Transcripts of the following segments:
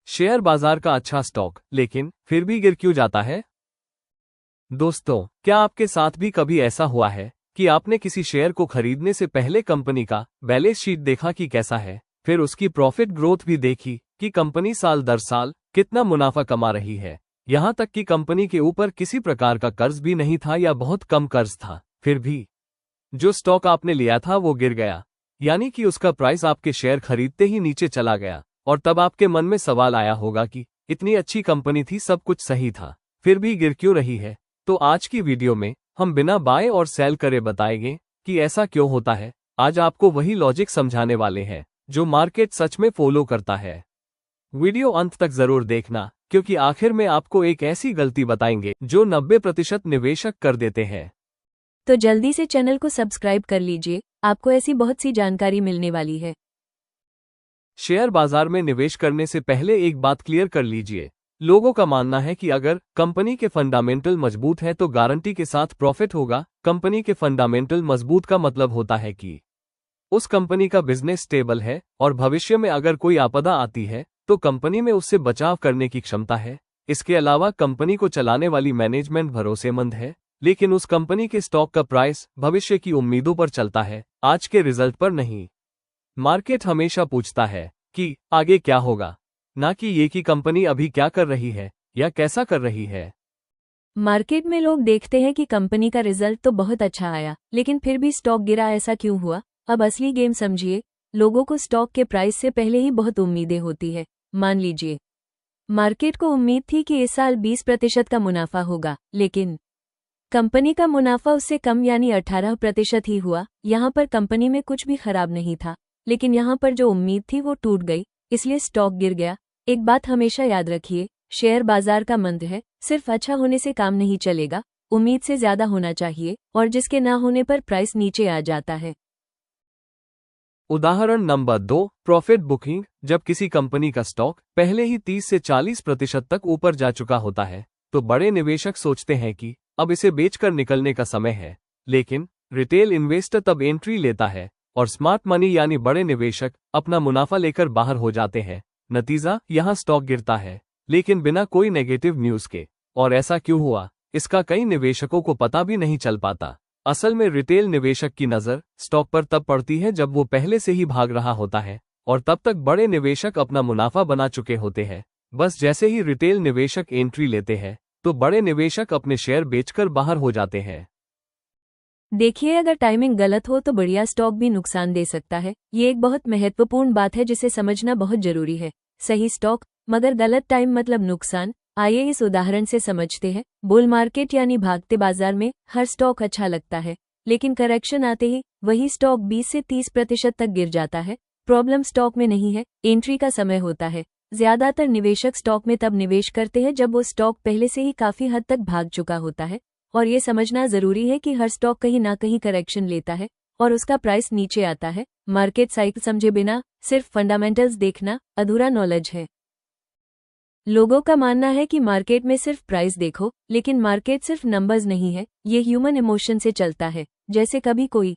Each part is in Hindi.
शेयर बाजार का अच्छा स्टॉक, लेकिन फिर भी गिर क्यों जाता है? दोस्तों, क्या आपके साथ भी कभी ऐसा हुआ है कि आपने किसी शेयर को खरीदने से पहले कंपनी का बैलेंस शीट देखा कि कैसा है, फिर उसकी प्रॉफिट ग्रोथ भी देखी कि कंपनी साल दर साल कितना मुनाफा कमा रही है, यहां तक कि कंपनी के ऊपर किसी प्रकार का कर्ज भी नहीं था या बहुत कम कर्ज था, फिर भी जो स्टॉक आपने लिया था वो गिर गया, यानी कि उसका प्राइस आपके शेयर खरीदते ही नीचे चला गया। और तब आपके मन में सवाल आया होगा कि इतनी अच्छी कंपनी थी, सब कुछ सही था, फिर भी गिर क्यों रही है? तो आज की वीडियो में हम बिना बाय और सेल करे बताएंगे कि ऐसा क्यों होता है। आज आपको वही लॉजिक समझाने वाले हैं जो मार्केट सच में फॉलो करता है। वीडियो अंत तक जरूर देखना, क्योंकि आखिर में आपको एक ऐसी गलती बताएंगे जो 90% निवेशक कर देते हैं। तो जल्दी से चैनल को सब्सक्राइब कर लीजिए, आपको ऐसी बहुत सी जानकारी मिलने वाली है। शेयर बाजार में निवेश करने से पहले एक बात क्लियर कर लीजिए। लोगों का मानना है कि अगर कंपनी के फंडामेंटल मजबूत है तो गारंटी के साथ प्रॉफिट होगा। कंपनी के फंडामेंटल मजबूत का मतलब होता है कि उस कंपनी का बिजनेस स्टेबल है और भविष्य में अगर कोई आपदा आती है तो कंपनी में उससे बचाव करने की क्षमता है। इसके अलावा कंपनी को चलाने वाली मैनेजमेंट भरोसेमंद है, लेकिन उस कंपनी के स्टॉक का प्राइस भविष्य की उम्मीदों पर चलता है, आज के रिजल्ट पर नहीं। मार्केट हमेशा पूछता है कि आगे क्या होगा, ना कि ये कि कंपनी अभी क्या कर रही है या कैसा कर रही है। मार्केट में लोग देखते हैं कि कंपनी का रिजल्ट तो बहुत अच्छा आया, लेकिन फिर भी स्टॉक गिरा, ऐसा क्यों हुआ? अब असली गेम समझिए। लोगों को स्टॉक के प्राइस से पहले ही बहुत उम्मीदें होती है। मान लीजिए मार्केट को उम्मीद थी कि इस साल 20% का मुनाफा होगा, लेकिन कंपनी का मुनाफा उससे कम यानी 18% ही हुआ। यहाँ पर कंपनी में कुछ भी खराब नहीं था, लेकिन यहाँ पर जो उम्मीद थी वो टूट गई, इसलिए स्टॉक गिर गया। एक बात हमेशा याद रखिए, शेयर बाजार का मंत्र है, सिर्फ अच्छा होने से काम नहीं चलेगा, उम्मीद से ज्यादा होना चाहिए, और जिसके ना होने पर प्राइस नीचे आ जाता है। उदाहरण नंबर 2, प्रॉफिट बुकिंग। जब किसी कंपनी का स्टॉक पहले ही 30 से 40% तक ऊपर जा चुका होता है तो बड़े निवेशक सोचते हैं कि अब इसे बेचकर निकलने का समय है, लेकिन रिटेल इन्वेस्टर तब एंट्री लेता है और स्मार्ट मनी यानी बड़े निवेशक अपना मुनाफा लेकर बाहर हो जाते हैं। नतीजा, यहाँ स्टॉक गिरता है, लेकिन बिना कोई नेगेटिव न्यूज के। और ऐसा क्यों हुआ, इसका कई निवेशकों को पता भी नहीं चल पाता। असल में रिटेल निवेशक की नज़र स्टॉक पर तब पड़ती है जब वो पहले से ही भाग रहा होता है, और तब तक बड़े निवेशक अपना मुनाफा बना चुके होते हैं। बस जैसे ही रिटेल निवेशक एंट्री लेते हैं तो बड़े निवेशक अपने शेयर बेचकर बाहर हो जाते हैं। देखिए, अगर टाइमिंग गलत हो तो बढ़िया स्टॉक भी नुकसान दे सकता है। ये एक बहुत महत्वपूर्ण बात है जिसे समझना बहुत जरूरी है। सही स्टॉक मगर गलत टाइम मतलब नुकसान। आइए इस उदाहरण से समझते हैं। बुल मार्केट यानी भागते बाजार में हर स्टॉक अच्छा लगता है, लेकिन करेक्शन आते ही वही स्टॉक 20 से 30% तक गिर जाता है। प्रॉब्लम स्टॉक में नहीं है, एंट्री का समय होता है। ज्यादातर निवेशक स्टॉक में तब निवेश करते हैं जब वो स्टॉक पहले से ही काफी हद तक भाग चुका होता है, और ये समझना जरूरी है कि हर स्टॉक कहीं ना कहीं करेक्शन लेता है और उसका प्राइस नीचे आता है। मार्केट साइकिल समझे बिना सिर्फ फंडामेंटल्स देखना अधूरा नॉलेज है। लोगों का मानना है कि मार्केट में सिर्फ प्राइस देखो, लेकिन मार्केट सिर्फ नंबर्स नहीं है, ये ह्यूमन इमोशन से चलता है। जैसे कभी कोई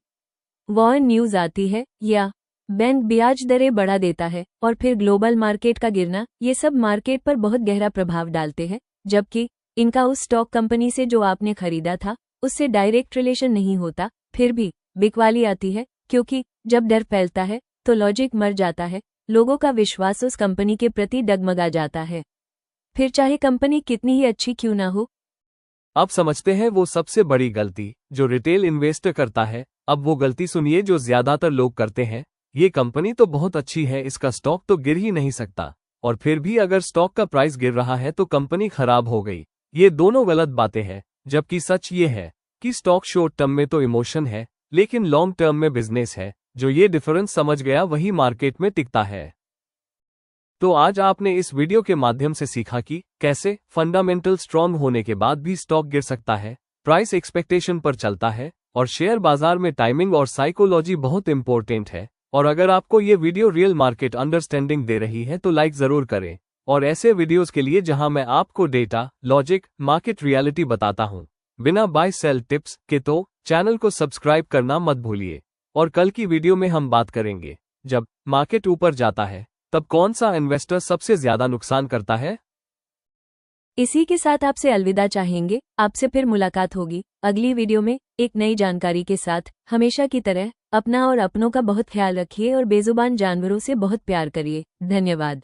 वॉर न्यूज आती है या बैंक ब्याज दरें बढ़ा देता है और फिर ग्लोबल मार्केट का गिरना, ये सब मार्केट पर बहुत गहरा प्रभाव डालते हैं, जबकि इनका उस स्टॉक कंपनी से जो आपने खरीदा था उससे डायरेक्ट रिलेशन नहीं होता। फिर भी बिकवाली आती है, क्योंकि जब डर फैलता है तो लॉजिक मर जाता है। लोगों का विश्वास उस कंपनी के प्रति डगमगा जाता है, फिर चाहे कंपनी कितनी ही अच्छी क्यों ना हो। अब समझते हैं वो सबसे बड़ी गलती जो रिटेल इन्वेस्टर करता है। अब वो गलती सुनिए जो ज्यादातर लोग करते हैं। ये कंपनी तो बहुत अच्छी है, इसका स्टॉक तो गिर ही नहीं सकता, और फिर भी अगर स्टॉक का प्राइस गिर रहा है तो कंपनी खराब हो गई। ये दोनों गलत बातें हैं, जबकि सच ये है कि स्टॉक शॉर्ट टर्म में तो इमोशन है, लेकिन लॉन्ग टर्म में बिजनेस है। जो ये डिफरेंस समझ गया वही मार्केट में टिकता है। तो आज आपने इस वीडियो के माध्यम से सीखा कि कैसे फंडामेंटल स्ट्रांग होने के बाद भी स्टॉक गिर सकता है, प्राइस एक्सपेक्टेशन पर चलता है, और शेयर बाजार में टाइमिंग और साइकोलॉजी बहुत इंपॉर्टेंट है। और अगर आपको ये वीडियो रियल मार्केट अंडरस्टैंडिंग दे रही है तो लाइक जरूर करें, और ऐसे वीडियोस के लिए जहां मैं आपको डेटा, लॉजिक, मार्केट रियलिटी बताता हूं बिना बाय सेल टिप्स के, तो चैनल को सब्सक्राइब करना मत भूलिए। और कल की वीडियो में हम बात करेंगे जब मार्केट ऊपर जाता है तब कौन सा इन्वेस्टर सबसे ज्यादा नुकसान करता है? इसी के साथ आपसे अलविदा चाहेंगे। आपसे फिर मुलाकात होगी अगली वीडियो में एक नई जानकारी के साथ। हमेशा की तरह अपना और अपनों का बहुत ख्याल रखिए और बेजुबान जानवरों से बहुत प्यार करिए। धन्यवाद।